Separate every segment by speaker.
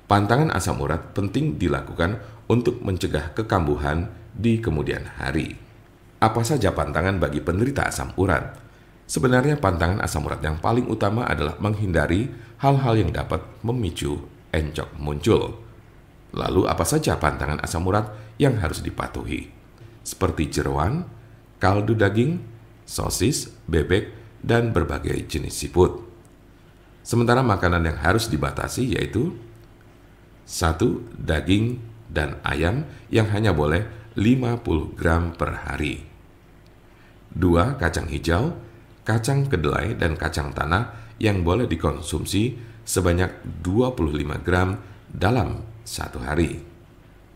Speaker 1: Pantangan asam urat penting dilakukan untuk mencegah kekambuhan di kemudian hari. Apa saja pantangan bagi penderita asam urat? Sebenarnya pantangan asam urat yang paling utama adalah menghindari hal-hal yang dapat memicu encok muncul. Lalu apa saja pantangan asam urat yang harus dipatuhi? Seperti jeroan, kaldu daging, sosis, bebek, dan berbagai jenis siput. Sementara makanan yang harus dibatasi yaitu 1. Daging dan ayam yang hanya boleh 50 gram per hari. 2. Kacang hijau, kacang kedelai, dan kacang tanah yang boleh dikonsumsi sebanyak 25 gram dalam satu hari.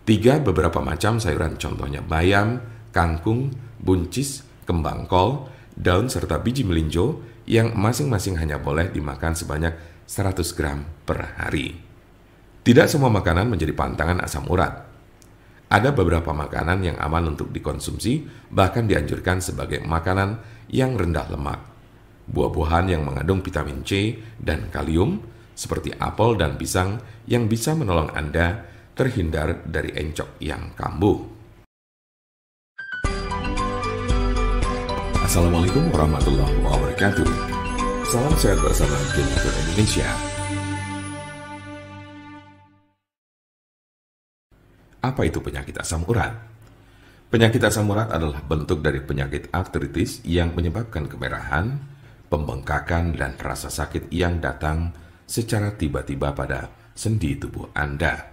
Speaker 1: 3. Beberapa macam sayuran contohnya bayam, kangkung, buncis, kembang kol, daun serta biji melinjo yang masing-masing hanya boleh dimakan sebanyak 100 gram per hari. Tidak semua makanan menjadi pantangan asam urat. Ada beberapa makanan yang aman untuk dikonsumsi, bahkan dianjurkan sebagai makanan yang rendah lemak. Buah-buahan yang mengandung vitamin C dan kalium, seperti apel dan pisang, yang bisa menolong Anda terhindar dari encok yang kambuh. Assalamualaikum warahmatullahi wabarakatuh. Salam sehat bersama Dokter Indonesia. Apa itu penyakit asam urat? Penyakit asam urat adalah bentuk dari penyakit artritis yang menyebabkan kemerahan, pembengkakan, dan rasa sakit yang datang secara tiba-tiba pada sendi tubuh Anda.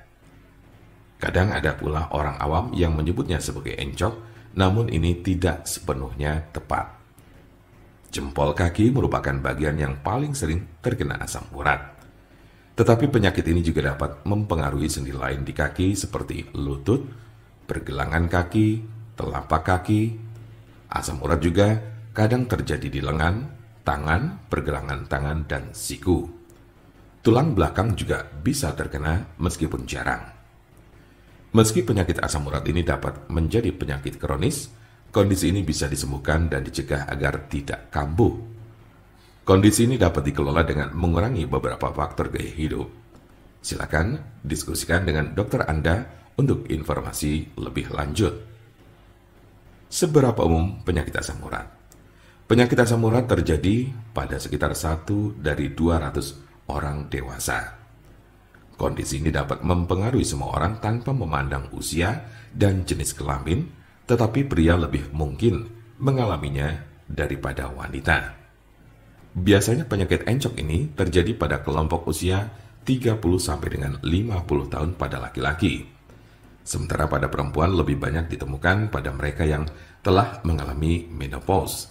Speaker 1: Kadang ada pula orang awam yang menyebutnya sebagai encok, namun ini tidak sepenuhnya tepat. Jempol kaki merupakan bagian yang paling sering terkena asam urat. Tetapi penyakit ini juga dapat mempengaruhi sendi lain di kaki seperti lutut, pergelangan kaki, telapak kaki. Asam urat juga kadang terjadi di lengan, tangan, pergelangan tangan, dan siku. Tulang belakang juga bisa terkena meskipun jarang. Meski penyakit asam urat ini dapat menjadi penyakit kronis, kondisi ini bisa disembuhkan dan dicegah agar tidak kambuh. Kondisi ini dapat dikelola dengan mengurangi beberapa faktor gaya hidup. Silakan diskusikan dengan dokter Anda untuk informasi lebih lanjut. Seberapa umum penyakit asam urat? Penyakit asam urat terjadi pada sekitar 1 dari 200 orang dewasa. Kondisi ini dapat mempengaruhi semua orang tanpa memandang usia dan jenis kelamin, tetapi pria lebih mungkin mengalaminya daripada wanita. Biasanya penyakit encok ini terjadi pada kelompok usia 30 sampai dengan 50 tahun pada laki-laki. Sementara pada perempuan lebih banyak ditemukan pada mereka yang telah mengalami menopause.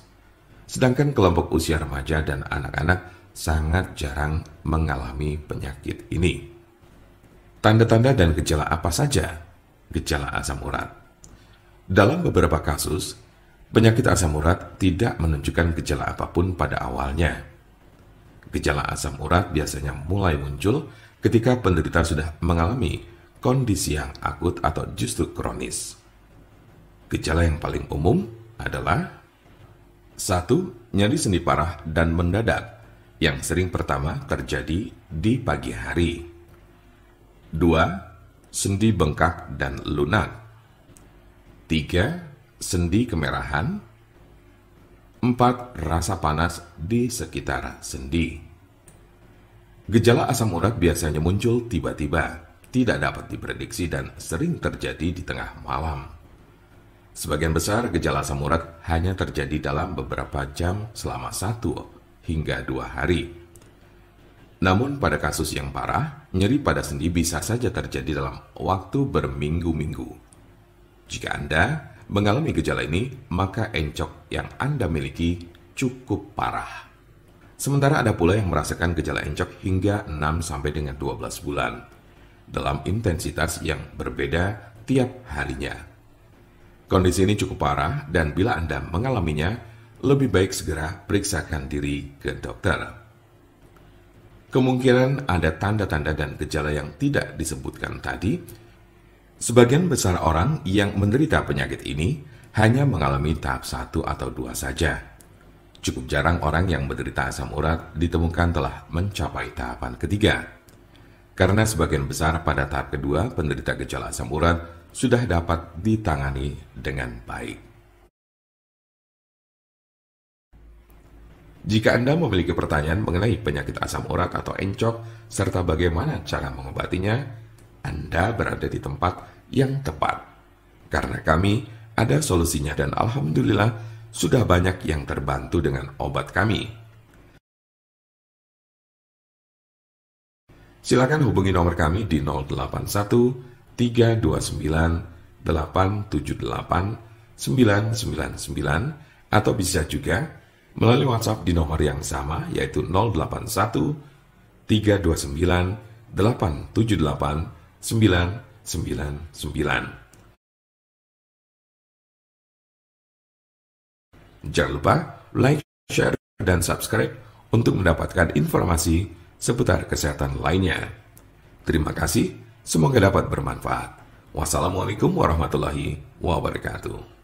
Speaker 1: Sedangkan kelompok usia remaja dan anak-anak sangat jarang mengalami penyakit ini. Tanda-tanda dan gejala apa saja gejala asam urat? Dalam beberapa kasus, penyakit asam urat tidak menunjukkan gejala apapun pada awalnya. Gejala asam urat biasanya mulai muncul ketika penderita sudah mengalami kondisi yang akut atau justru kronis. Gejala yang paling umum adalah 1. Nyeri sendi parah dan mendadak, yang sering pertama terjadi di pagi hari. 2. Sendi bengkak dan lunak. 3. Sendi kemerahan. 4. Rasa panas di sekitar sendi. Gejala asam urat biasanya muncul tiba-tiba, tidak dapat diprediksi dan sering terjadi di tengah malam. Sebagian besar gejala asam urat hanya terjadi dalam beberapa jam selama 1 hingga 2 hari. Namun pada kasus yang parah, nyeri pada sendi bisa saja terjadi dalam waktu berminggu-minggu. Jika Anda mengalami gejala ini, maka encok yang Anda miliki cukup parah. Sementara ada pula yang merasakan gejala encok hingga 6 sampai dengan 12 bulan dalam intensitas yang berbeda tiap harinya. Kondisi ini cukup parah dan bila Anda mengalaminya, lebih baik segera periksakan diri ke dokter. Kemungkinan ada tanda-tanda dan gejala yang tidak disebutkan tadi. Sebagian besar orang yang menderita penyakit ini hanya mengalami tahap 1 atau 2 saja. Cukup jarang orang yang menderita asam urat ditemukan telah mencapai tahapan ketiga. karena sebagian besar pada tahap kedua penderita gejala asam urat sudah dapat ditangani dengan baik. Jika Anda memiliki pertanyaan mengenai penyakit asam urat atau encok, serta bagaimana cara mengobatinya, Anda berada di tempat yang tepat. Karena kami ada solusinya dan alhamdulillah sudah banyak yang terbantu dengan obat kami. Silakan hubungi nomor kami di 081 329 878 999 atau bisa juga melalui WhatsApp di nomor yang sama yaitu 081 329 878 999. Jangan lupa like, share, dan subscribe untuk mendapatkan informasi seputar kesehatan lainnya. Terima kasih, semoga dapat bermanfaat. Wassalamualaikum warahmatullahi wabarakatuh.